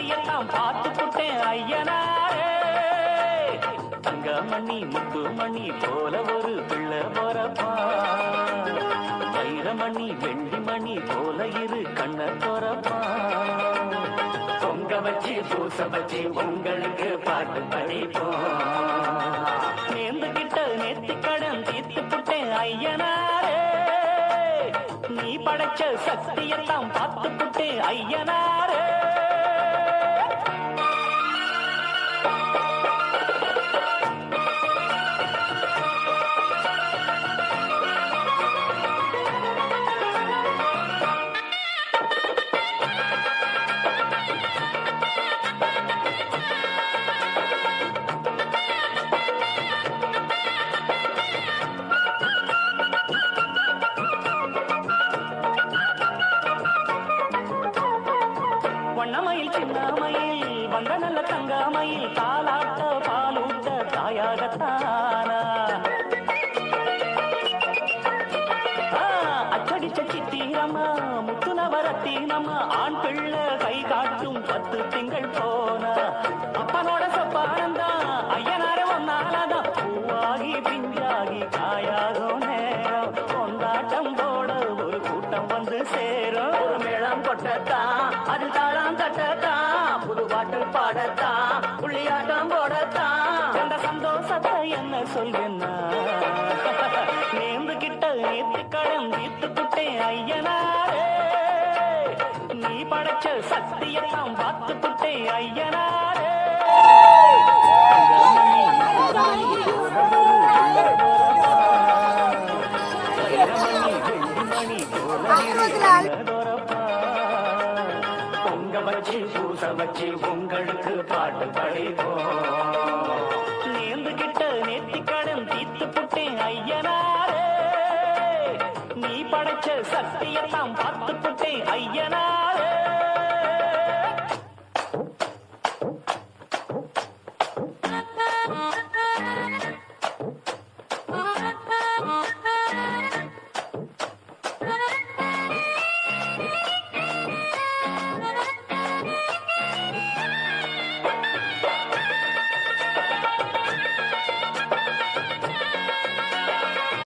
சக்தியெல்லாம் பார்த்து புட்டேன் ஐயனாரே. தங்கமணி முத்துமணி போல ஒரு பிள்ளை போறப்பா, வைரமணி வெள்ளிமணி போல இரு கண்ண தோறப்பா. பொங்க வச்சு பூச வச்சு உங்களுக்கு பாட்டு படிப்போம். நேர்ந்துகிட்ட நேர்த்தி கடன் தீர்த்து புட்டேன் ஐயனாரே. நீ படைச்ச சக்தியெல்லாம் பார்த்து புட்டேன் ஐயனாரே. வண்ணமயில் சின்னமயில் வந்த நல்ல தங்கமயில் தாலாட்ட பாலூட்ட தாயாகத்தானா. அச்சடிச்ச சித்திரம்மா முத்து நவரத்தினம்மா ஆண் பிள்ளை கை காட்டும் 10 திங்கள் போனா. அப்பனோட சொப்பானந்தா ஐயனார ஒன்னாலதான் பூவாகி பிஞ்சாகி காயாகும் நேரம். கொண்டாட்டம் போட ஒரு கூட்டம் வந்து சேரும். ஒரு மேளம் கொட்டத்தான் அது தாளம் கட்டத்தான், புது பாட்டு பாடத்தான் புள்ளியாட்டம் போடத்தான். அந்த சந்தோஷத்தை என்ன சொல்வேன்னா, நேர்ந்து கிட்ட நேர்த்தி கடன் தீர்த்து புட்டேன் ஐயனாரே. நீ படைச்ச சக்தியெல்லாம் பார்த்து புட்டேன் ஐயனாரே. பொங்க வச்சு பூச வச்சு உங்களுக்கு பாட்டு படிப்போம். நேர்ந்துகிட்ட நேர்த்தி கடன் தீர்த்து புட்டேன் ஐயனாரே. நீ படைச்ச சக்தியெல்லாம் பார்த்து புட்டேன் ஐயனாரே.